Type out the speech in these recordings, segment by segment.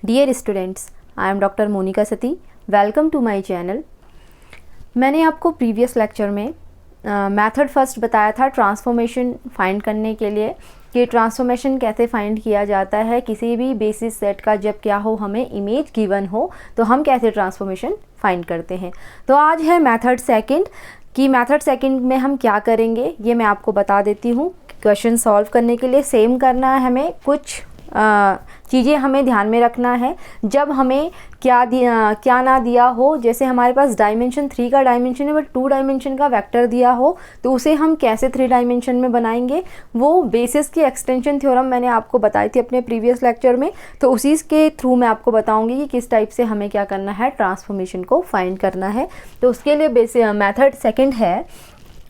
Dear students, I am doctor Monika Sati. Welcome to my channel. मैंने आपको previous lecture में method first बताया था ट्रांसफॉर्मेशन फाइंड करने के लिए कि ट्रांसफॉर्मेशन कैसे फाइंड किया जाता है किसी भी बेसिस सेट का। जब क्या हो, हमें इमेज गिवन हो तो हम कैसे ट्रांसफॉर्मेशन फाइंड करते हैं। तो आज है मेथड सेकंड कि मेथड सेकंड में हम क्या करेंगे ये मैं आपको बता देती हूँ। क्वेश्चन सॉल्व करने के लिए सेम करना है, हमें कुछ चीज़ें हमें ध्यान में रखना है। जब हमें क्या ना दिया हो, जैसे हमारे पास डायमेंशन 3 का डायमेंशन है बट 2 डायमेंशन का वेक्टर दिया हो, तो उसे हम कैसे 3 डायमेंशन में बनाएंगे। वो बेसिस की एक्सटेंशन थ्योरम मैंने आपको बताई थी अपने प्रीवियस लेक्चर में, तो उसी के थ्रू मैं आपको बताऊंगी कि किस टाइप से हमें क्या करना है, ट्रांसफॉर्मेशन को फाइंड करना है। तो उसके लिए मेथड सेकेंड है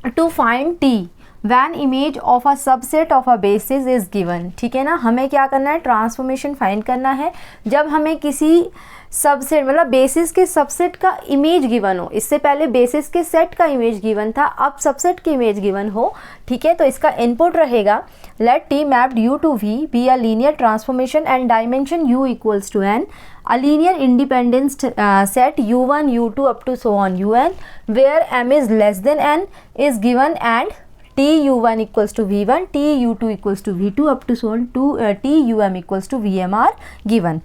to find T when image of a subset of a basis is given. ठीक है ना, हमें क्या करना है, ट्रांसफॉर्मेशन फाइंड करना है जब हमें किसी सबसेट मतलब बेसिस के सबसेट का इमेज गिवन हो। इससे पहले बेसिस के सेट का इमेज गिवन था, अब सबसेट की इमेज गिवन हो। ठीक है, तो इसका इनपुट रहेगा let T mapped u to v be a linear transformation and dimension u equals to n, a linear independent set u1 u2 up to so on un where m is less than n is given and t u1 equals to v1, t u2 equals to v2 up to so on t um equals to vm are given।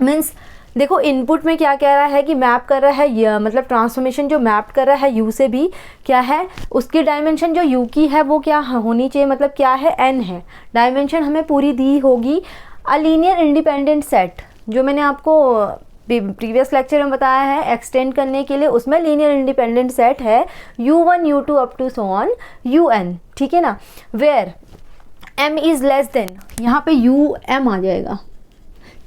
Means देखो input में क्या कह रहा है कि map कर रहा है ये, मतलब ट्रांसफॉर्मेशन जो मैप कर रहा है u से भी क्या है, उसकी डायमेंशन जो u की है वो क्या होनी चाहिए, मतलब क्या है, n है। डायमेंशन हमें पूरी दी होगी। अ लीनियर इंडिपेंडेंट सेट जो मैंने आपको प्रीवियस लेक्चर में बताया है एक्सटेंड करने के लिए, उसमें लीनियर इंडिपेंडेंट सेट है u1 u2 up to so on un। ठीक है ना, where m is less than, यहाँ पे um आ जाएगा।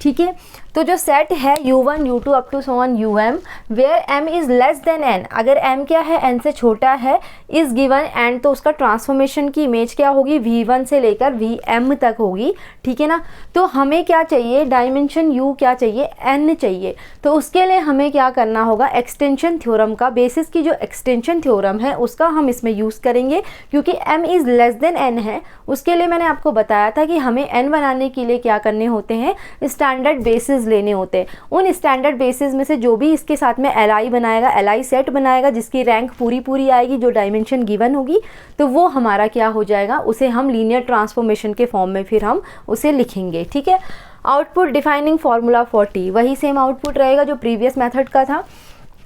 ठीक है, तो जो सेट है u1 u2 up to so on um where m is less than n, अगर m क्या है, n से छोटा है, इज़ गिवन एंड, तो उसका ट्रांसफॉर्मेशन की इमेज क्या होगी, v1 से लेकर vm तक होगी। ठीक है ना, तो हमें क्या चाहिए, डायमेंशन u क्या चाहिए, n चाहिए। तो उसके लिए हमें क्या करना होगा, एक्सटेंशन थ्योरम का, बेसिस की जो एक्सटेंशन थ्योरम है उसका हम इसमें यूज़ करेंगे क्योंकि m is less than n है। उसके लिए मैंने आपको बताया था कि हमें n बनाने के लिए क्या करने होते हैं, स्टैंडर्ड बेसिस लेने होते हैं। उन स्टैंडर्ड बेसिस में से जो भी इसके साथ में li बनाएगा, li सेट बनाएगा जिसकी रैंक पूरी आएगी, जो डायमेंशन गिवन होगी, तो वो हमारा क्या हो जाएगा, उसे हम लीनियर ट्रांसफॉर्मेशन के फॉर्म में फिर हम उसे लिखेंगे। ठीक है, output defining formula for T, वही सेम आउटपुट रहेगा जो प्रीवियस मेथड का था।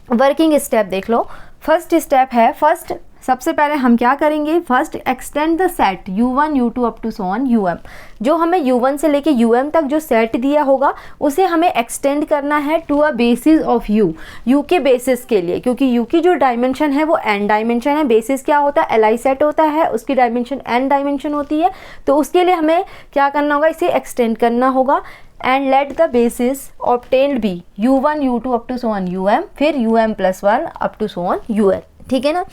वर्किंग स्टेप देख लो। फर्स्ट स्टेप है, सबसे पहले हम क्या करेंगे, first extend the set u1 u2 up to so on um। जो हमें u1 से लेके um तक जो सेट दिया होगा उसे हमें एक्सटेंड करना है to a basis of u के बेसिस के लिए, क्योंकि u की जो डायमेंशन है वो n डायमेंशन है। बेसिस क्या होता है, li सेट होता है, उसकी डायमेंशन n डायमेंशन होती है। तो उसके लिए हमें क्या करना होगा, इसे एक्सटेंड करना होगा and let the basis obtained be u1 u2 up to so on um, फिर um+1 up to so on un। ठीक है ना।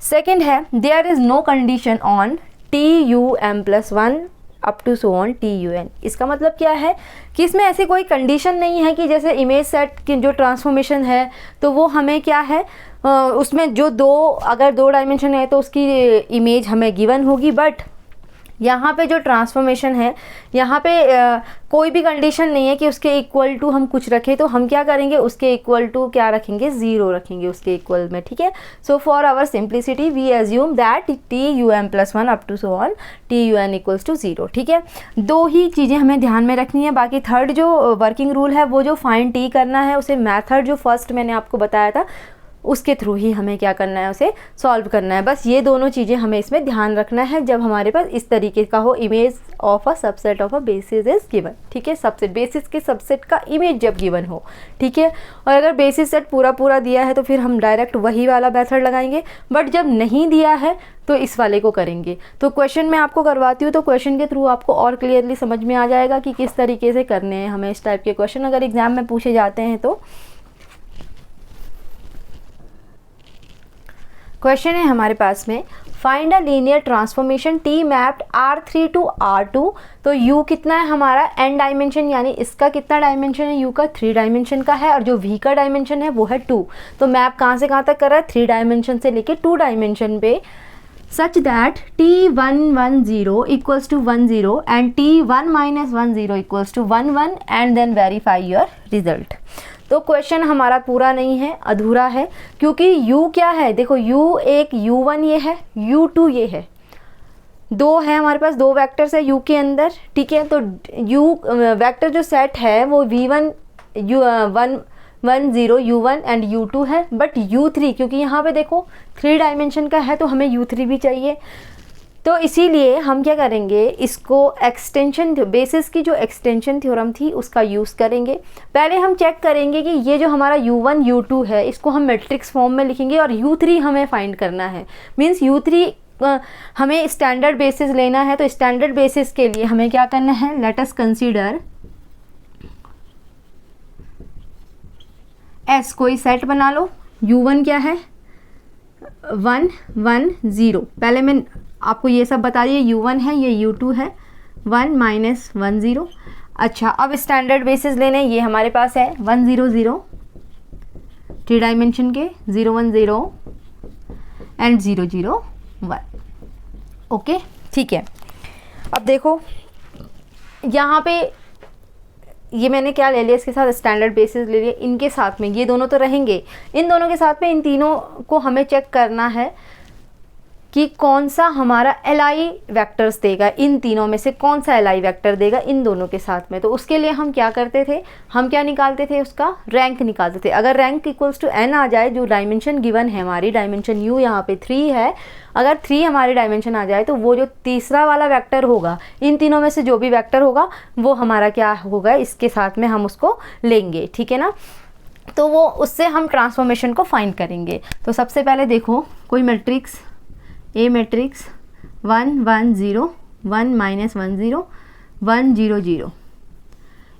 सेकेंड है there is no condition on TUM+1 up to so on TUN। इसका मतलब क्या है कि इसमें ऐसी कोई कंडीशन नहीं है कि जैसे इमेज सेट की जो ट्रांसफॉर्मेशन है तो वो हमें क्या है, उसमें जो अगर 2 डायमेंशन है तो उसकी इमेज हमें गिवन होगी। बट यहाँ पे जो ट्रांसफॉर्मेशन है, यहाँ पे कोई भी कंडीशन नहीं है कि उसके इक्वल टू हम कुछ रखें। तो हम क्या करेंगे, उसके इक्वल टू क्या रखेंगे, 0 रखेंगे उसके इक्वल में। ठीक है, so for our simplicity we assume that TUM+1 up to so on TUN equals to 0। ठीक है, 2 ही चीज़ें हमें ध्यान में रखनी है। बाकी थर्ड जो वर्किंग रूल है वो जो फाइंड टी करना है, उसे मैथड जो फर्स्ट मैंने आपको बताया था उसके थ्रू ही हमें क्या करना है, उसे सॉल्व करना है। बस ये दोनों चीज़ें हमें इसमें ध्यान रखना है जब हमारे पास इस तरीके का हो, image of a subset of a basis is given. ठीक है, सबसेट बेसिस के सबसेट का इमेज जब गिवन हो। ठीक है, और अगर बेसिस सेट पूरा दिया है तो फिर हम डायरेक्ट वही वाला मेथड लगाएंगे, बट जब नहीं दिया है तो इस वाले को करेंगे। तो क्वेश्चन मैं आपको करवाती हूँ तो क्वेश्चन के थ्रू आपको और क्लियरली समझ में आ जाएगा कि किस तरीके से करने हैं हमें इस टाइप के क्वेश्चन अगर एग्जाम में पूछे जाते हैं तो। क्वेश्चन है हमारे पास में, find a linear transformation T mapped R3 to R2। तो U कितना है हमारा, n डायमेंशन, यानी इसका कितना डायमेंशन है, U का 3 डायमेंशन का है, और जो V का डायमेंशन है वो है 2। तो मैप कहाँ से कहाँ तक कर रहा है, 3 डायमेंशन से लेके 2 डायमेंशन पे such that t110 equals to 10 and t1 minus 10 equals to 11 and then verify your result। तो क्वेश्चन हमारा पूरा नहीं है, अधूरा है, क्योंकि u क्या है, देखो u एक u1 ये है, u2 ये है, दो है हमारे पास, दो वेक्टर्स है u के अंदर, ठीक है। तो u वेक्टर जो सेट है वो v1 u1 10 u1 and u2 है, बट u3 क्योंकि यहाँ पे देखो 3 डायमेंशन का है तो हमें u3 भी चाहिए। तो इसीलिए हम क्या करेंगे, इसको एक्सटेंशन बेसिस की जो एक्सटेंशन थ्योरम थी उसका यूज़ करेंगे। पहले हम चेक करेंगे कि ये जो हमारा u1 u2 है इसको हम मैट्रिक्स फॉर्म में लिखेंगे और u3 हमें फाइंड करना है। मीन्स u3 हमें स्टैंडर्ड बेसिस लेना है। तो स्टैंडर्ड बेसिस के लिए हमें क्या करना है, लेट अस कंसीडर एस, कोई सेट बना लो। u1 क्या है, 1 1 0। पहले मैं आपको ये सब बता रही है, u1 है, ये u2 है, 1 माइनस 1 0। अच्छा, अब स्टैंडर्ड बेसिस लेने, ये हमारे पास है 1 0 0, 3 डायमेंशन के 0 1 0 एंड 0 0 1। ओके, ठीक है। अब देखो यहाँ पे ये मैंने क्या ले लिया, इसके साथ स्टैंडर्ड बेसिस ले लिया, इनके साथ में ये दोनों तो रहेंगे, इन दोनों के साथ में इन तीनों को हमें चेक करना है कि कौन सा हमारा एलआई वेक्टर्स देगा, इन तीनों में से कौन सा एलआई वेक्टर देगा इन दोनों के साथ में। तो उसके लिए हम क्या करते थे, हम क्या निकालते थे, उसका रैंक निकालते थे। अगर रैंक इक्वल्स टू n आ जाए, जो डायमेंशन गिवन है हमारी, डायमेंशन u यहाँ पे 3 है, अगर 3 हमारी डायमेंशन आ जाए तो वो जो तीसरा वाला वेक्टर होगा, इन तीनों में से जो भी वेक्टर होगा वो हमारा क्या होगा, इसके साथ में हम उसको लेंगे, ठीक है ना। तो वो उससे हम ट्रांसफॉर्मेशन को फाइंड करेंगे। तो सबसे पहले देखो कोई मैट्रिक्स ए मैट्रिक्स 1 1 0 1 माइनस 1 0 1 0 0,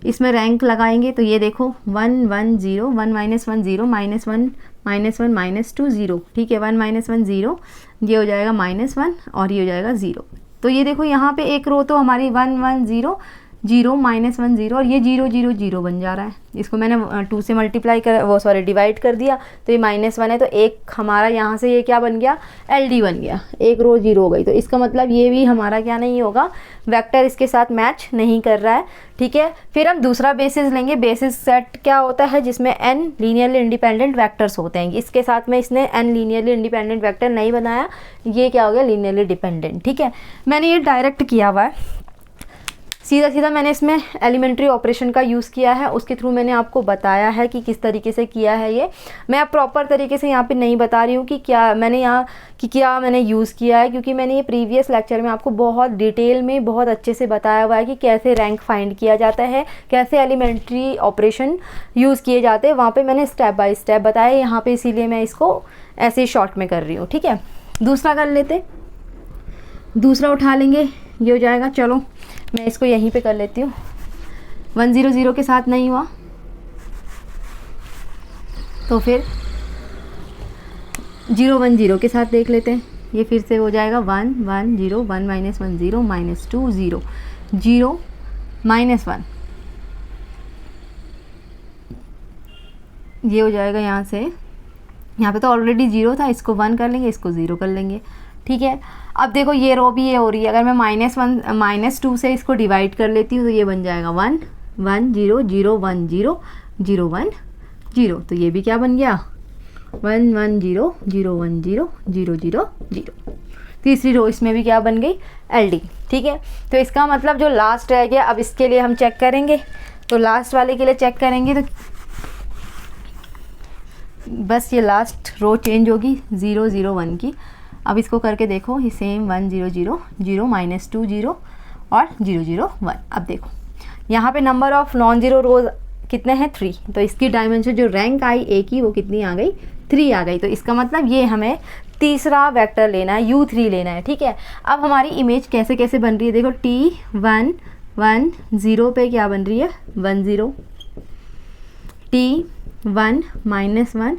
इसमें रैंक लगाएंगे तो ये देखो 1 1 0 1 माइनस 1 0 माइनस 1 माइनस 2 0, ठीक है। 1 माइनस 1 0, ये हो जाएगा -1 और ये हो जाएगा 0। तो ये देखो यहाँ पे एक रो तो हमारी 1 1 0 0 माइनस 1 0 और ये 0 0 0 बन जा रहा है। इसको मैंने 2 से मल्टीप्लाई कर, वो सॉरी डिवाइड कर दिया, तो ये -1 है, तो एक हमारा यहाँ से ये क्या बन गया, LD बन गया, एक रो 0 हो गई। तो इसका मतलब ये भी हमारा क्या नहीं होगा, वेक्टर इसके साथ मैच नहीं कर रहा है, ठीक है। फिर हम दूसरा बेसिस लेंगे। बेसिस सेट क्या होता है, जिसमें n लीनियरली इंडिपेंडेंट वेक्टर्स होते हैं। इसके साथ में इसने n लीनियरली इंडिपेंडेंट वेक्टर नहीं बनाया, ये क्या हो गया, लीनियरली डिपेंडेंट, ठीक है। मैंने ये डायरेक्ट किया हुआ है, सीधा सीधा मैंने इसमें एलिमेंट्री ऑपरेशन का यूज़ किया है, उसके थ्रू मैंने आपको बताया है कि किस तरीके से किया है। ये मैं अब प्रॉपर तरीके से यहाँ पे नहीं बता रही हूँ कि क्या मैंने यूज़ किया है, क्योंकि मैंने ये प्रीवियस लेक्चर में आपको बहुत डिटेल में बहुत अच्छे से बताया हुआ है कि कैसे रैंक फाइंड किया जाता है, कैसे एलिमेंट्री ऑपरेशन यूज़ किए जाते हैं। वहाँ पर मैंने स्टेप बाय स्टेप बताया, यहाँ पर इसीलिए मैं इसको ऐसे ही शॉर्ट में कर रही हूँ, ठीक है। दूसरा कर लेते, दूसरा उठा लेंगे, ये हो जाएगा, चलो मैं इसको यहीं पे कर लेती हूँ। 1 0 0 के साथ नहीं हुआ तो फिर 0 1 0 के साथ देख लेते हैं। ये फिर से हो जाएगा 1 1 0 1 माइनस 1 0 माइनस 2 0 0 माइनस 1, ये हो जाएगा यहाँ से, यहाँ पे तो ऑलरेडी 0 था, इसको 1 कर लेंगे, इसको 0 कर लेंगे, ठीक है। अब देखो ये रो भी ये हो रही है, अगर मैं -2 से इसको डिवाइड कर लेती हूँ तो ये बन जाएगा 1 1 0 0 1 0 0 1 0। तो ये भी क्या बन गया, 1 1 0 0 1 0 0 0 0। तीसरी रो इसमें भी क्या बन गई, LD, ठीक है। तो इसका मतलब जो लास्ट रह गया, अब इसके लिए हम चेक करेंगे। तो लास्ट वाले के लिए चेक करेंगे तो बस ये लास्ट रो चेंज होगी 0 0 1 की। अब इसको करके देखो, ये सेम 1 0 0 0 माइनस 2 0 और 0 0 1। अब देखो यहाँ पे नंबर ऑफ नॉन जीरो रोज कितने हैं, 3। तो इसकी डायमेंशन जो रैंक आई ए की वो कितनी आ गई, 3 आ गई। तो इसका मतलब ये हमें तीसरा वेक्टर लेना है, U3 लेना है, ठीक है। अब हमारी इमेज कैसे कैसे बन रही है, देखो T1 1 0 पे क्या बन रही है, 1 0। T1 माइनस 1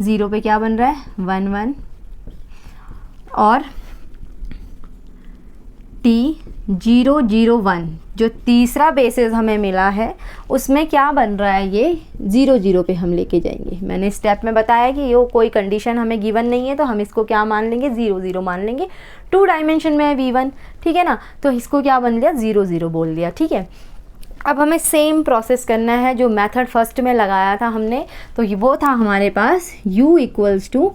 0 पे क्या बन रहा है, 1 1। और T0 0 1 जो तीसरा बेसिस हमें मिला है उसमें क्या बन रहा है, ये 0 0 पे हम लेके जाएंगे। मैंने स्टेप में बताया कि ये कोई कंडीशन हमें गिवन नहीं है तो हम इसको क्या मान लेंगे, 0 0 मान लेंगे। 2 डायमेंशन में है V1, ठीक है ना, तो इसको क्या बन लिया, 0 0 बोल दिया, ठीक है। अब हमें सेम प्रोसेस करना है जो मेथड फर्स्ट में लगाया था हमने, तो ये वो था हमारे पास u equals to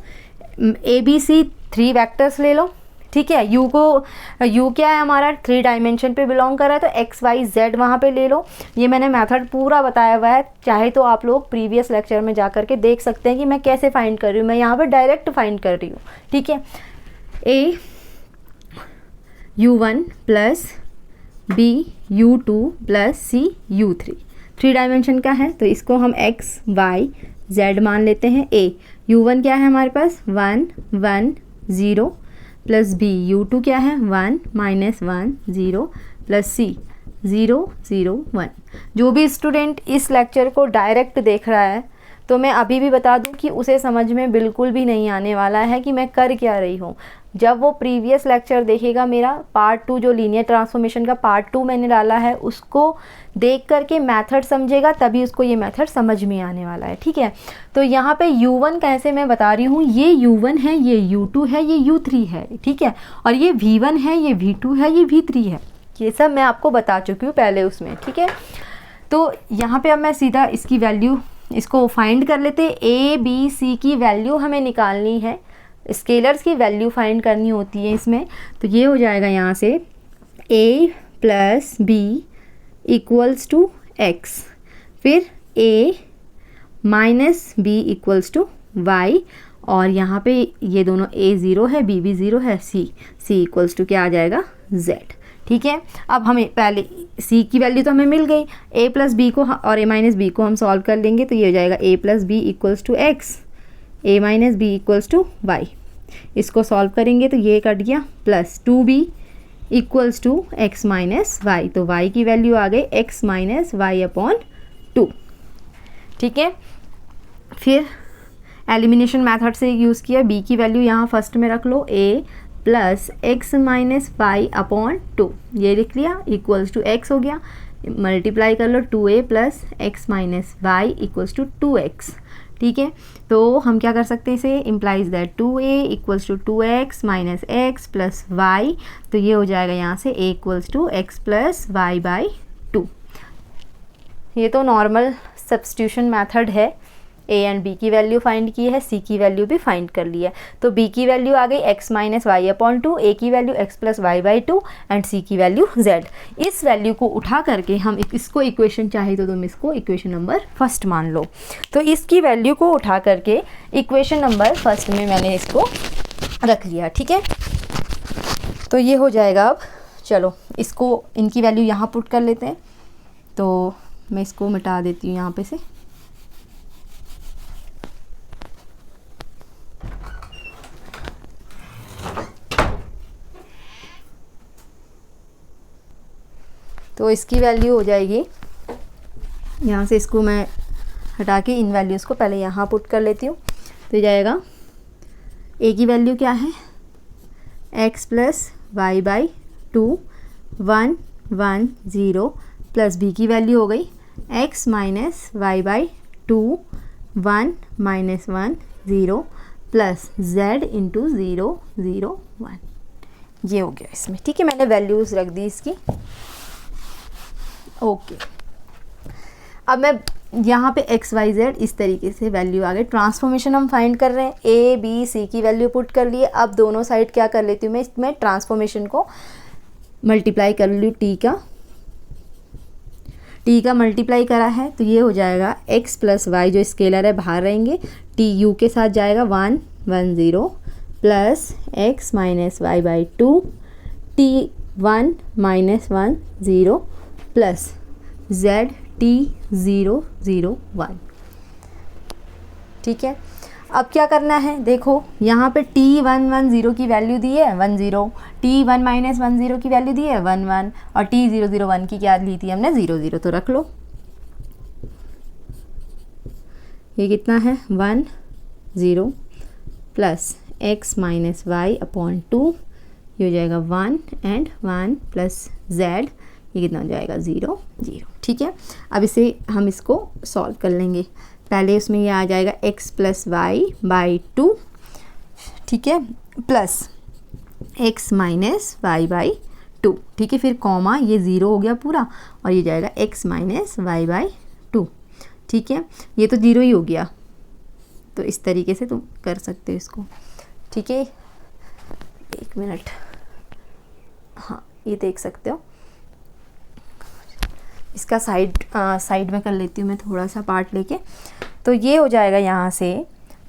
ABC 3 vectors ले लो, ठीक है। u क्या है हमारा, 3 डायमेंशन पे बिलोंग कर रहा है, तो x y z वहाँ पे ले लो। ये मैंने मेथड पूरा बताया हुआ है, चाहे तो आप लोग प्रीवियस लेक्चर में जा करके देख सकते हैं कि मैं कैसे फाइंड कर रही हूँ। मैं यहाँ पे डायरेक्ट फाइंड कर रही हूँ, ठीक है। a u1 plus b u2 plus c u3 3 dimension का है, तो इसको हम x y z मान लेते हैं। a u1 क्या है हमारे पास, 1 1 0 प्लस b u2 क्या है, 1 -1 0 प्लस c 0 0 1। जो भी स्टूडेंट इस लेक्चर को डायरेक्ट देख रहा है, तो मैं अभी भी बता दूं कि उसे समझ में बिल्कुल भी नहीं आने वाला है कि मैं कर क्या रही हूँ। जब वो प्रीवियस लेक्चर देखेगा मेरा पार्ट 2, जो लीनियर ट्रांसफॉर्मेशन का पार्ट 2 मैंने डाला है, उसको देख करके मेथड समझेगा, तभी उसको ये मेथड समझ में आने वाला है, ठीक है। तो यहाँ पे u1 कैसे मैं बता रही हूँ, ये u1 है, ये u2 है, ये u3 है, ठीक है, और ये v1 है, ये v2 है, ये v3 है। ये सब मैं आपको बता चुकी हूँ पहले उसमें, ठीक है। तो यहाँ पे अब मैं सीधा इसकी वैल्यू, इसको फाइंड कर लेते हैं। a b c की वैल्यू हमें निकालनी है, स्केलर्स की वैल्यू फाइंड करनी होती है इसमें। तो ये हो जाएगा यहाँ से a plus b equals to x, फिर a minus b equals to y, और यहाँ पे ये दोनों a 0 है, b भी 0 है, c इक्वल्स टू क्या आ जाएगा, z, ठीक है। अब हमें पहले c की वैल्यू तो हमें मिल गई, a प्लस b को और a माइनस b को हम सॉल्व कर लेंगे, तो ये हो जाएगा a plus b equals to x, a minus b equals to y। इसको सॉल्व करेंगे तो ये कट गया, plus 2b equals to x minus y, तो y की वैल्यू आ गई x माइनस वाई अपॉन 2, ठीक है। फिर एलिमिनेशन मेथड से यूज़ किया, b की वैल्यू यहाँ फर्स्ट में रख लो, a plus x minus y upon 2, ये लिख लिया, इक्वल्स टू x हो गया, मल्टीप्लाई कर लो 2a plus x minus y equals to 2x, ठीक है। तो हम क्या कर सकते हैं, इसे implies that 2a equals to 2x minus x plus y, तो ये हो जाएगा यहाँ से a equals to x plus y by 2। ये तो नॉर्मल सब्स्टिट्यूशन मेथड है। a एंड b की वैल्यू फाइंड की है, c की वैल्यू भी फाइंड कर ली है, तो b की वैल्यू आ गई x minus y upon 2, a की वैल्यू x plus y by 2 and c की वैल्यू z। इस वैल्यू को उठा करके हम इसको इक्वेशन, चाहे तो तुम इसको इक्वेशन नंबर फर्स्ट मान लो, तो इसकी वैल्यू को उठा करके इक्वेशन नंबर फर्स्ट में मैंने इसको रख लिया, ठीक है। तो ये हो जाएगा। अब चलो इसको, इनकी वैल्यू यहाँ पुट कर लेते हैं, तो मैं इसको मिटा देती हूँ यहाँ पे से। तो इसकी वैल्यू हो जाएगी, यहाँ से इसको मैं हटा के इन वैल्यूज़ को पहले यहाँ पुट कर लेती हूँ, तो जाएगा a की वैल्यू क्या है, x plus y by 2 1 1 0, plus b की वैल्यू हो गई x minus y by 2 1 minus 1 0 plus z into 0 0 1। ये हो गया इसमें, ठीक है। मैंने वैल्यूज़ रख दी इसकी, ओके। अब मैं यहाँ पे x y z इस तरीके से वैल्यू आ गई। ट्रांसफॉर्मेशन हम फाइंड कर रहे हैं, a b c की वैल्यू पुट कर लिए। अब दोनों साइड क्या कर लेती हूँ मैं, इसमें ट्रांसफॉर्मेशन को मल्टीप्लाई कर लूँ, t का मल्टीप्लाई करा है, तो ये हो जाएगा x प्लस वाई, जो स्केलर है बाहर रहेंगे, t u के साथ जाएगा 1 1 0 plus x minus y by 2 t 1 minus 1 0 plus z t 0 0 1, ठीक है। अब क्या करना है, देखो यहाँ पे t 1 1 0 की वैल्यू दी है 1 0, t 1 माइनस 1 0 की वैल्यू दी है 1 1, और t 0 0 1 की क्या ली थी हमने 0 0, तो रख लो। ये कितना है 1 0 plus x minus y upon 2, ये हो जाएगा 1 एंड 1 प्लस z, ये कितना हो जाएगा 0 0। ठीक है, अब इसे हम इसको सॉल्व कर लेंगे। पहले उसमें ये आ जाएगा x + y/2, ठीक है, प्लस x - y/2, ठीक है, फिर कॉमा, ये 0 हो गया पूरा और ये जाएगा x - y/2, ठीक है, ये तो 0 ही हो गया। तो इस तरीके से तुम कर सकते हो इसको, ठीक है। 1 मिनट, हाँ ये देख सकते हो। इसका साइड में कर लेती हूँ मैं थोड़ा सा पार्ट लेके। तो ये हो जाएगा यहाँ से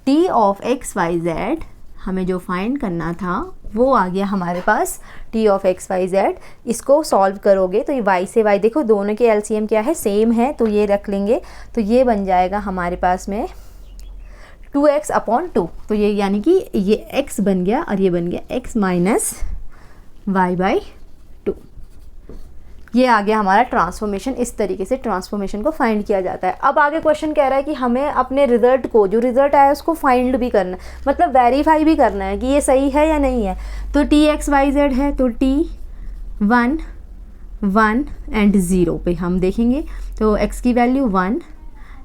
t of x y z, हमें जो फाइंड करना था वो आ गया हमारे पास t of x y z। इसको सॉल्व करोगे तो ये y से y, देखो दोनों के LCM क्या है, सेम है, तो ये रख लेंगे। तो ये बन जाएगा हमारे पास में 2x/2। तो ये यानी कि ये x बन गया और ये बन गया x - y/2। ये आ गया हमारा ट्रांसफॉर्मेशन। इस तरीके से ट्रांसफॉर्मेशन को फाइंड किया जाता है। अब आगे क्वेश्चन कह रहा है कि हमें अपने रिजल्ट को, जो रिजल्ट आया उसको फाइंड भी करना है, मतलब वेरीफाई भी करना है कि ये सही है या नहीं है। तो t(x,y,z) है, तो t1 1 एंड 0 पे हम देखेंगे। तो x की वैल्यू 1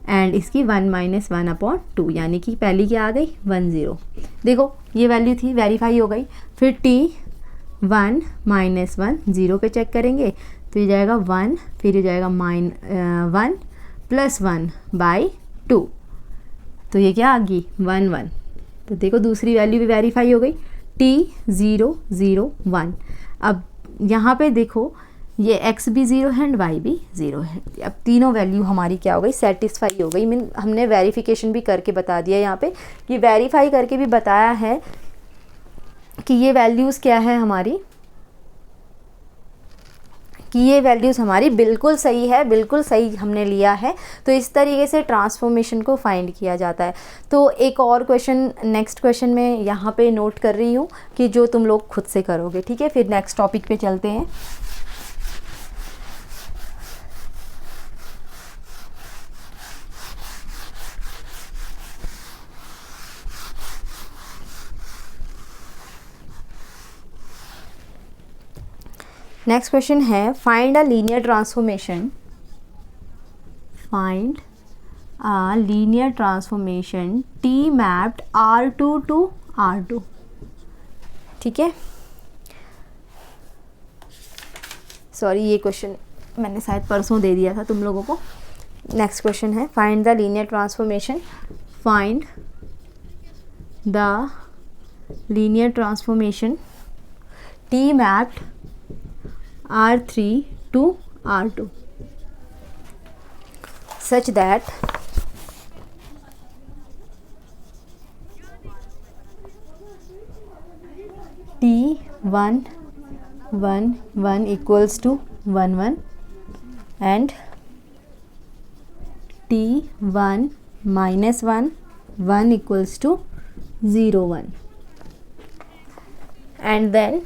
एंड इसकी 1 - 1/2, यानी कि पहली क्या आ गई 1 0। देखो ये वैल्यू थी, वेरीफाई हो गई। फिर t1 - 1 0 पे चेक करेंगे तो ये जाएगा 1, फिर ये जाएगा 1 + 1/2, तो ये क्या आ गई 1 1। तो देखो दूसरी वैल्यू भी वेरीफाई हो गई, t0 0 1। अब यहाँ पे देखो ये x भी 0 है एंड y भी 0 है। अब तीनों वैल्यू हमारी क्या हो गई, सेटिस्फाई हो गई। मीन हमने वेरिफिकेशन भी करके बता दिया यहाँ पे, कि वेरीफाई करके भी बताया है कि ये वैल्यूज़ क्या है हमारी, कि ये वैल्यूज़ हमारी बिल्कुल सही है, बिल्कुल सही हमने लिया है। तो इस तरीके से ट्रांसफॉर्मेशन को फाइंड किया जाता है। तो एक और क्वेश्चन, नेक्स्ट क्वेश्चन में यहाँ पे नोट कर रही हूँ कि जो तुम लोग खुद से करोगे, ठीक है। फिर नेक्स्ट टॉपिक पे चलते हैं। नेक्स्ट क्वेश्चन है, find a linear transformation, find a linear transformation T mapped R2 to R2, ठीक है। सॉरी ये क्वेश्चन मैंने शायद परसों दे दिया था तुम लोगों को। नेक्स्ट क्वेश्चन है, find the linear transformation, find the linear transformation T mapped R3 to R2 such that T1 1 1 equals to 1 1 and T1 minus 1 1 equals to 0 1, and then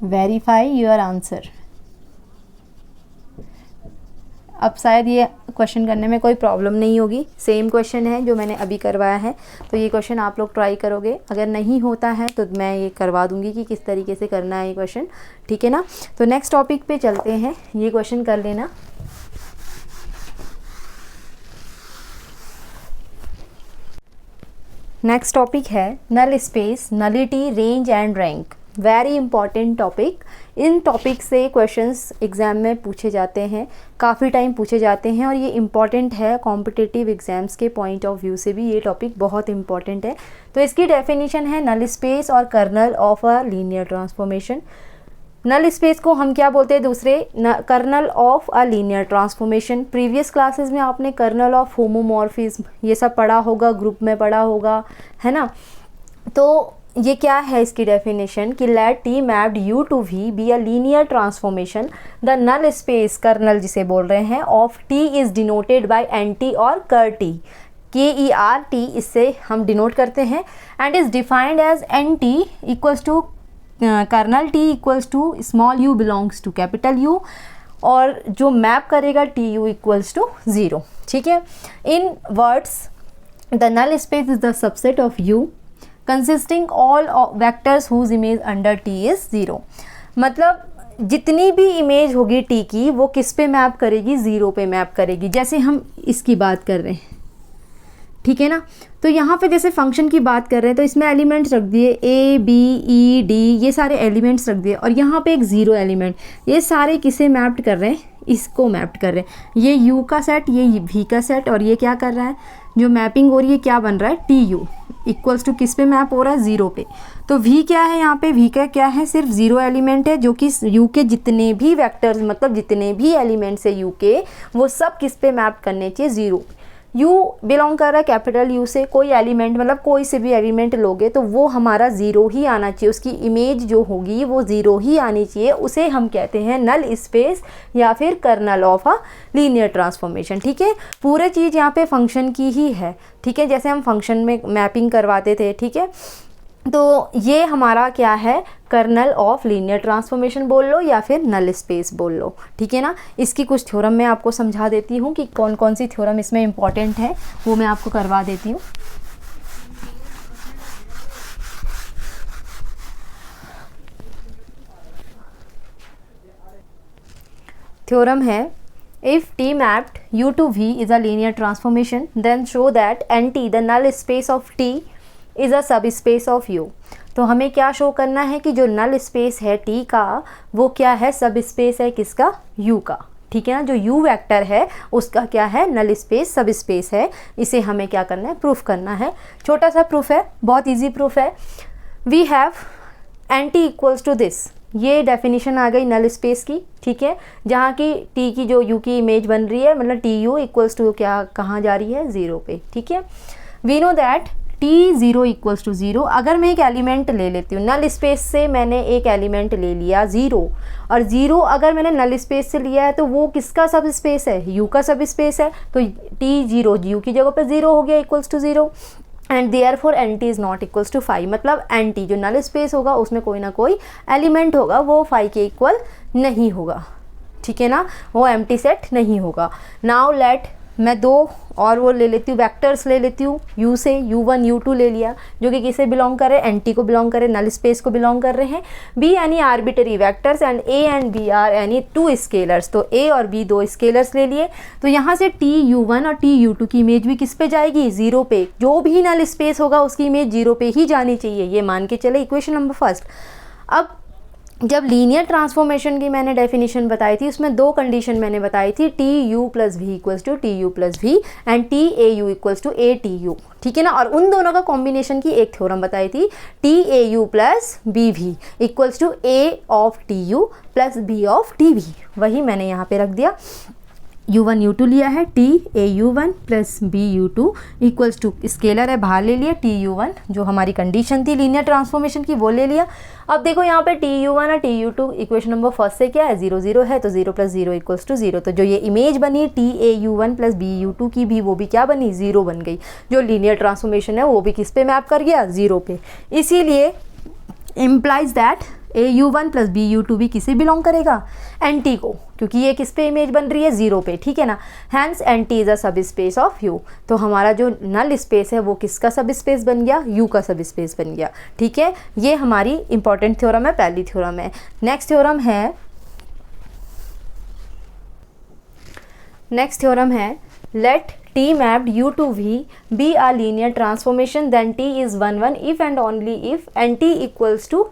verify your answer. अब शायद ये क्वेश्चन करने में कोई problem नहीं होगी, same question है जो मैंने अभी करवाया है। तो ये क्वेश्चन आप लोग ट्राई करोगे, अगर नहीं होता है तो मैं ये करवा दूंगी कि किस तरीके से करना है ये क्वेश्चन, ठीक है ना। तो नेक्स्ट टॉपिक पे चलते हैं, ये क्वेश्चन कर लेना। नेक्स्ट टॉपिक है null space, nullity, range and rank. Very important topic. इन टॉपिक से क्वेश्चंस एग्ज़ाम में पूछे जाते हैं, काफ़ी टाइम पूछे जाते हैं, और ये इम्पॉर्टेंट है कॉम्पिटिटिव एग्ज़ाम्स के पॉइंट ऑफ व्यू से भी ये टॉपिक बहुत इंपॉर्टेंट है। तो इसकी डेफिनेशन है नल स्पेस और kernel of a linear transformation. Null space को हम क्या बोलते हैं, दूसरे kernel of a linear transformation. Previous classes में आपने कर्नल ऑफ होमोमॉर्फिज्म ये सब पढ़ा होगा, ग्रुप में पढ़ा होगा, है ना। तो ये क्या है इसकी डेफिनेशन, कि let T mapped U to V be a linear transformation, the null space kernel जिसे बोल रहे हैं of T is denoted by N T और कर टी, KERT इससे हम डिनोट करते हैं, and is defined as N T equals to kernel T equals to small U belongs to capital U, और जो मैप करेगा टी यू इक्वल्स टू 0, ठीक है। In words the null space is the subset of U consisting all vectors whose image under T is 0। मतलब जितनी भी image होगी T की वो किस पे मैप करेगी, 0 पे मैप करेगी। जैसे हम इसकी बात कर रहे हैं, ठीक है ना, तो यहाँ पे जैसे फंक्शन की बात कर रहे हैं तो इसमें एलिमेंट्स रख दिए ए बी ई डी, ये सारे एलिमेंट्स रख दिए, और यहाँ पे एक 0 एलिमेंट, ये सारे किसे मैप्ड कर रहे हैं, इसको मैप्ड कर रहे हैं। ये यू का सेट, ये वी का सेट, और ये क्या कर रहा है, जो मैपिंग हो रही है क्या बन रहा है, टी यू इक्वल्स टू किस पे मैप हो रहा है, 0 पे। तो वी क्या है यहाँ पे, वी का क्या है, सिर्फ 0 एलिमेंट है, जो कि यू के जितने भी वेक्टर्स मतलब जितने भी एलिमेंट्स है यू के, वो सब किस पे मैप करने चाहिए, 0। यू बिलोंग कर रहा है कैपिटल यू से, कोई एलिमेंट मतलब कोई से भी एलिमेंट लोगे तो वो हमारा 0 ही आना चाहिए, उसकी इमेज जो होगी वो 0 ही आनी चाहिए। उसे हम कहते हैं नल स्पेस या फिर kernel of a linear transformation. ठीक है, पूरे चीज़ यहाँ पे फंक्शन की ही है। ठीक है, जैसे हम फंक्शन में मैपिंग करवाते थे। ठीक है, तो ये हमारा क्या है, कर्नल ऑफ लीनियर ट्रांसफॉर्मेशन बोल लो या फिर नल स्पेस बोल लो। ठीक है ना, इसकी कुछ थ्योरम मैं आपको समझा देती हूँ कि कौन कौन सी थ्योरम इसमें इंपॉर्टेंट है, वो मैं आपको करवा देती हूँ। थ्योरम है, if T mapped U to V is a linear transformation, then show that NT, the null space of T, is a subspace of U। तो हमें क्या शो करना है कि जो नल स्पेस है T का वो क्या है, सब स्पेस है किसका, U का। ठीक है ना, जो U वेक्टर है उसका क्या है, नल स्पेस सब स्पेस है। इसे हमें क्या करना है, प्रूफ करना है। छोटा सा प्रूफ है, बहुत इजी प्रूफ है। We have NT equals to this, ये डेफिनेशन आ गई नल स्पेस की। ठीक है, जहाँ की टी की जो यू की इमेज बन रही है मतलब टी यू इक्वल्स टू क्या, कहाँ जा रही है, 0 पे। ठीक है, we know that T 0 equals to 0। अगर मैं एक एलिमेंट ले लेती हूँ नल स्पेस से, मैंने एक एलिमेंट ले लिया 0, और 0 अगर मैंने नल स्पेस से लिया है तो वो किसका सब स्पेस है, यू का सब स्पेस है। तो टी 0 यू की जगह पे 0 हो गया equals to 0, and therefore N T is not equals to 5। मतलब एन टी जो नल स्पेस होगा उसमें कोई ना कोई एलिमेंट होगा, वो 5 के इक्वल नहीं होगा। ठीक है ना, वो एम्प्टी सेट नहीं होगा। नाउ लेट, मैं दो और वो ले लेती हूँ, वेक्टर्स ले लेती हूँ यू से, u1 u2 ले लिया, जो कि किसे बिलोंग कर रहे हैं, एन टी को बिलोंग कर रहे हैं, नल स्पेस को बिलोंग कर रहे हैं। Be any arbitrary vectors and A and B are any 2 scalars. तो ए और बी 2 स्केलर्स ले लिए। तो यहाँ से टी u1 और टी u2 की इमेज भी किस पे जाएगी, 0 पे। जो भी नल स्पेस होगा उसकी इमेज 0 पे ही जानी चाहिए, ये मान के चले। Equation number first. अब जब लीनियर ट्रांसफॉर्मेशन की मैंने डेफिनेशन बताई थी, उसमें 2 कंडीशन मैंने बताई थी, T U plus V equals to T U plus V and T A U equals to A T U. ठीक है ना, और उन दोनों का कॉम्बिनेशन की एक थ्योरम बताई थी, T A U plus B V equals to A of T U plus B of T V. वही मैंने यहाँ पे रख दिया। u1 u2 लिया है, T A u1 plus B u2 equals to, scalar है बाहर ले लिया, टी u1 जो हमारी कंडीशन थी लीनियर ट्रांसफॉर्मेशन की वो ले लिया। अब देखो यहाँ पे टी u1 और T u2 equation number first से क्या है, 0 0 है, तो 0 प्लस 0 इक्वल्स टू 0। तो जो ये इमेज बनी T A u1 plus B u2 की भी, वो भी क्या बनी, 0 बन गई। जो लीनियर ट्रांसफॉर्मेशन है वो भी किस पे मैप कर गया, 0 पे। इसीलिए implies that A u1 plus B u2 भी किसे बिलोंग करेगा, एन टी को, क्योंकि ये किस पे इमेज बन रही है, 0 पे। ठीक है ना, hence N T is a subspace of you. तो हमारा जो नल स्पेस है वो किसका सब स्पेस बन गया, यू का सब स्पेस बन गया। ठीक है, ये हमारी इंपॉर्टेंट थ्योरम है, पहली थ्योरम है। नेक्स्ट थ्योरम है, let T mapped U to V be a linear transformation, then T is 1 1 if and only if NT equals to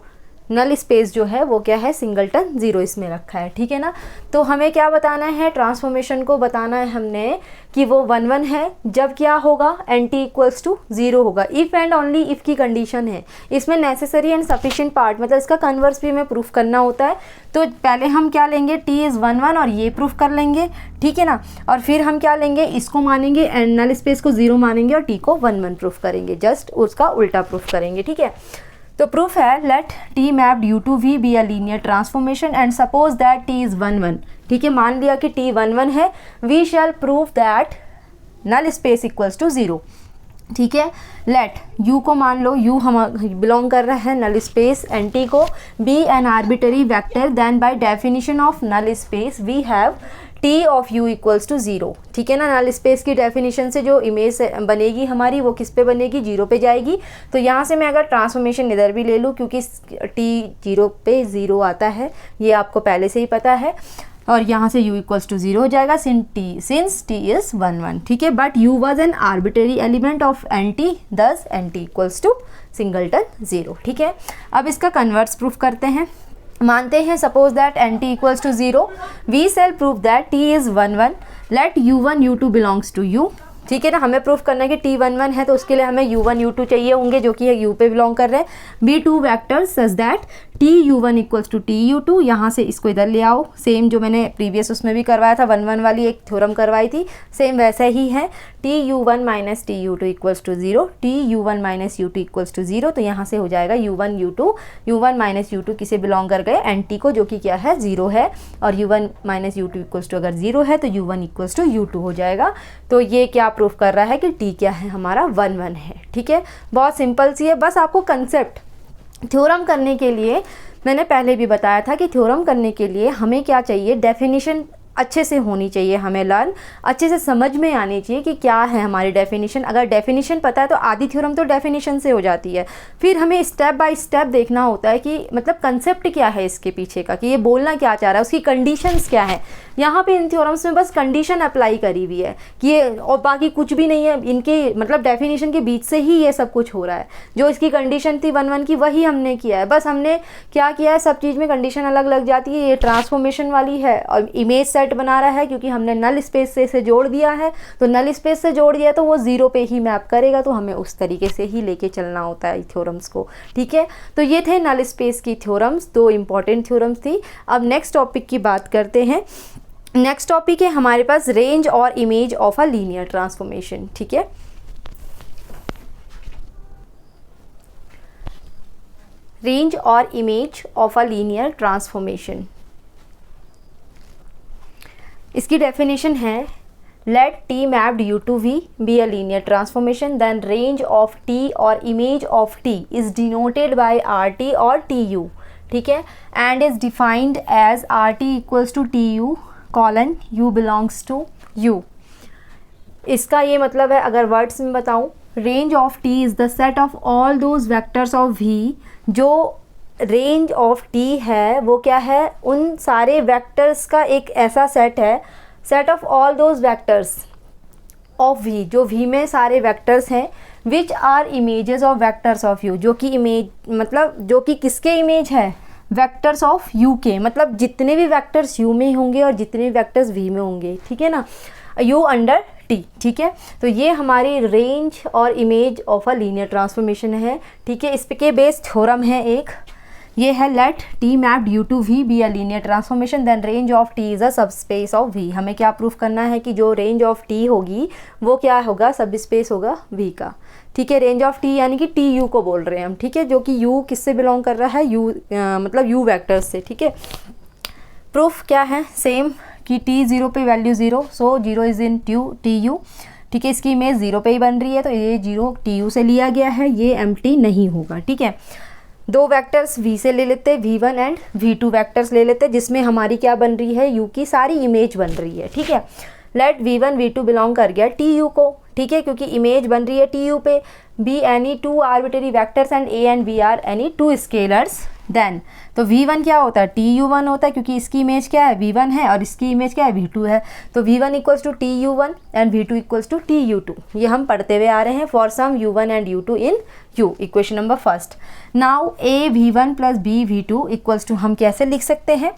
null space जो है वो क्या है, सिंगलटन 0 इसमें रखा है। ठीक है ना, तो हमें क्या बताना है, ट्रांसफॉर्मेशन को बताना है हमने कि वो 1 1 है जब क्या होगा, एन टी इक्वल्स टू 0 होगा। इफ़ एंड ओनली इफ़ की कंडीशन है, इसमें नेसेसरी एंड सफिशिएंट पार्ट मतलब इसका कन्वर्स भी हमें प्रूफ करना होता है। तो पहले हम क्या लेंगे, टी इज़ 1 1 और ये प्रूफ कर लेंगे। ठीक है ना, और फिर हम क्या लेंगे, इसको मानेंगे एंड नल स्पेस को 0 मानेंगे और टी को 1 1 प्रूफ करेंगे, जस्ट उसका उल्टा प्रूफ करेंगे। ठीक है, तो प्रूफ है, let T mapped U to V be a linear transformation and suppose that T is 1 1। ठीक है, मान लिया कि टी 1 1 है, we shall prove that null space equals to 0। ठीक है, लेट यू को मान लो, यू हम बिलोंग कर रहा है नल स्पेस एन टी को, be an arbitrary vector, then by definition of null space we have T of U equals to zero, ठीक है ना। नल स्पेस की डेफिनेशन से जो इमेज बनेगी हमारी वो किस पे बनेगी, जीरो पे जाएगी। तो यहाँ से मैं अगर ट्रांसफॉर्मेशन इधर भी ले लूँ, क्योंकि टी जीरो पे ज़ीरो आता है, ये आपको पहले से ही पता है, और यहाँ से u इक्वल्स टू ज़ीरो हो जाएगा सिंस t इज़ 1 1, ठीक है। But u was an arbitrary element of nt, thus nt equals to singleton zero, ठीक है। अब इसका कन्वर्स प्रूफ करते हैं। मानते हैं suppose that nt equals to zero, we shall prove that t is 1 1, let u1 u2 belongs to u, ठीक है ना। हमें प्रूफ करना है कि t 1 1 है, तो उसके लिए हमें u1 u2 चाहिए होंगे जो कि u पे बिलोंग कर रहे हैं। Be two vectors such that t u1 equals to t u2, यहाँ से इसको इधर ले आओ, सेम जो मैंने प्रीवियस उसमें भी करवाया था 1 1 वाली एक थ्योरम करवाई थी, सेम वैसा ही है। t u1 minus t u2 equals to zero, t u1 minus u2 equals to zero, तो यहाँ से हो जाएगा u1 u2, u1 minus u2 किसे बिलोंग कर गए, nt को, जो कि क्या है, ज़ीरो है, और u1 minus u2 equals to अगर ज़ीरो है तो u1 इक्वल्स टू u2 हो जाएगा। तो ये क्या प्रूफ कर रहा है कि t क्या है हमारा 1 1 है, ठीक है। बहुत सिंपल सी है, बस आपको कंसेप्ट थ्योरम करने के लिए, मैंने पहले भी बताया था कि थ्योरम करने के लिए हमें क्या चाहिए, डेफिनेशन अच्छे से होनी चाहिए, हमें लर्न अच्छे से समझ में आनी चाहिए कि क्या है हमारी डेफिनेशन। अगर डेफिनेशन पता है तो आधी थ्योरम तो डेफिनेशन से हो जाती है। फिर हमें स्टेप बाय स्टेप देखना होता है कि मतलब कंसेप्ट क्या है इसके पीछे का, कि ये बोलना क्या चाह रहा है, उसकी कंडीशंस क्या है। यहाँ पे इन थ्योरम्स में बस कंडीशन अप्लाई करी हुई है कि ये, और बाकी कुछ भी नहीं है, इनके मतलब डेफिनेशन के बीच से ही ये सब कुछ हो रहा है। जो इसकी कंडीशन थी 1 1 की, वही हमने किया है। बस हमने क्या किया है, सब चीज़ में कंडीशन अलग लग जाती है। ये ट्रांसफॉर्मेशन वाली है और इमेज सेट बना रहा है, क्योंकि हमने नल स्पेस से इसे जोड़ दिया है, तो नल स्पेस से जोड़ दिया तो वो ज़ीरो पे ही मैप करेगा, तो हमें उस तरीके से ही लेके चलना होता है थ्योरम्स को, ठीक है। तो ये थे नल स्पेस की थ्योरम्स, दो इंपॉर्टेंट थ्योरम्स थी। अब नेक्स्ट टॉपिक की बात करते हैं। नेक्स्ट टॉपिक है हमारे पास रेंज और image of a linear transformation, ठीक है। रेंज और image of a linear transformation, इसकी डेफिनेशन है, let t mapped u to v be a linear transformation, then range of t और image of t is denoted by rt और tu, ठीक है, and is defined as rt equals to tu colon u belongs to u। इसका ये मतलब है, अगर words में बताऊँ, range of t is the set of all those vectors of v, जो रेंज ऑफ t है वो क्या है, उन सारे वेक्टर्स का एक ऐसा सेट है, set of all those vectors of v, जो v में सारे वेक्टर्स हैं, which are images of vectors of u, जो कि इमेज मतलब जो कि किसके इमेज है, वेक्टर्स ऑफ u के, मतलब जितने भी वेक्टर्स u में होंगे और जितने भी वेक्टर्स v में होंगे, ठीक है ना, u अंडर t, ठीक है। तो ये हमारी रेंज और image of a linear transformation है, ठीक है। इस पे के बेस थ्योरम है एक, ये है, let t mapped u to v be a linear transformation, then range of t is a subspace of v। हमें क्या प्रूफ करना है कि जो रेंज ऑफ t होगी वो क्या होगा, सब स्पेस होगा v का, ठीक है। रेंज ऑफ t यानी कि t u को बोल रहे हैं हम, ठीक है, जो कि u किससे बिलोंग कर रहा है, u मतलब u वेक्टर्स से, ठीक है। प्रूफ क्या है, सेम कि t ज़ीरो पे value zero, so zero is in T U, ठीक है। इसकी इमेज ज़ीरो पे ही बन रही है, तो ये जीरो टी यू से लिया गया है, ये एम्प्टी नहीं होगा, ठीक है। दो वेक्टर्स v से ले लेते, v1 एंड v2 वेक्टर्स ले लेते, जिसमें हमारी क्या बन रही है, u की सारी इमेज बन रही है, ठीक है। लेट v1 v2 बिलोंग कर गया tu को, ठीक है, क्योंकि इमेज बन रही है tu पे। Be any two arbitrary vectors and a and b are any two scalars, then तो v1 क्या होता है, tu1 होता है, क्योंकि इसकी इमेज क्या है, v1 है, और इसकी इमेज क्या है, v2 है। तो v1 equals to tu1 and v2 equals to tu2, ये हम पढ़ते हुए आ रहे हैं, for some u1 and u2 in u, equation number first. Now a v1 plus b v2 equals to, हम कैसे लिख सकते हैं,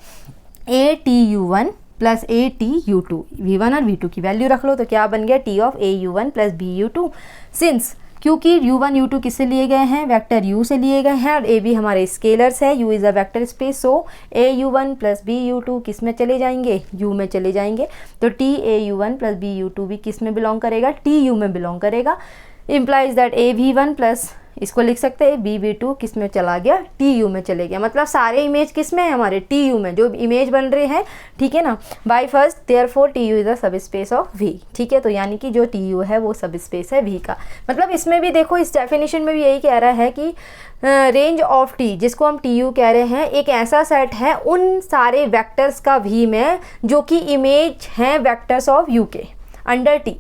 a tu1 plus a t u2, v1 और v2 की वैल्यू रख लो, तो क्या बन गया, t of a u1 plus b u2, since क्योंकि u1 u2 किससे लिए गए हैं, वेक्टर u से लिए गए हैं, और a भी हमारे स्केलर्स है, u is a vector space, so a u1 plus b u2 किस में चले जाएंगे, u में चले जाएंगे। तो t a u1 plus b u2 भी किस में बिलोंग करेगा, t u में बिलोंग करेगा। Implies that a v1 plus इसको लिख सकते हैं BV2 किस में चला गया, TU में चले गया। मतलब सारे इमेज किस में है हमारे, TU में जो इमेज बन रहे हैं, ठीक है ना। By first therefore TU is the sub space of V, ठीक है। तो यानी कि जो TU है वो सब स्पेस है V का। मतलब इसमें भी देखो, इस डेफिनेशन में भी यही कह रहा है कि रेंज ऑफ T, जिसको हम TU कह रहे हैं, एक ऐसा सेट है उन सारे वेक्टर्स का V में जो कि इमेज हैं वेक्टर्स ऑफ U के अंडर T।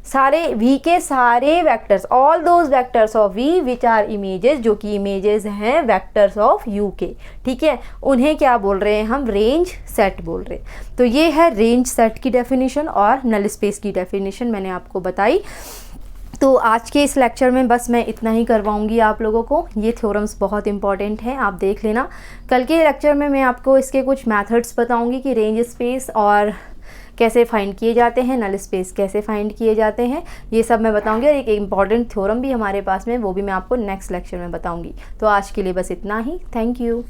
सारे V के सारे vectors, all those vectors of V which are images, जो कि इमेजेस हैं वेक्टर्स ऑफ U के, ठीक है, उन्हें क्या बोल रहे हैं हम, रेंज सेट बोल रहे हैं। तो ये है रेंज सेट की डेफिनेशन और नल स्पेस की डेफिनेशन मैंने आपको बताई। तो आज के इस लेक्चर में बस मैं इतना ही करवाऊंगी आप लोगों को। ये थ्योरम्स बहुत इंपॉर्टेंट हैं, आप देख लेना। कल के लेक्चर में मैं आपको इसके कुछ मेथड्स बताऊंगी कि रेंज स्पेस और कैसे फाइंड किए जाते हैं, नल स्पेस कैसे फाइंड किए जाते हैं, ये सब मैं बताऊंगी। और एक इम्पॉर्टेंट थ्योरम भी हमारे पास में, वो भी मैं आपको नेक्स्ट लेक्चर में बताऊंगी। तो आज के लिए बस इतना ही। Thank you.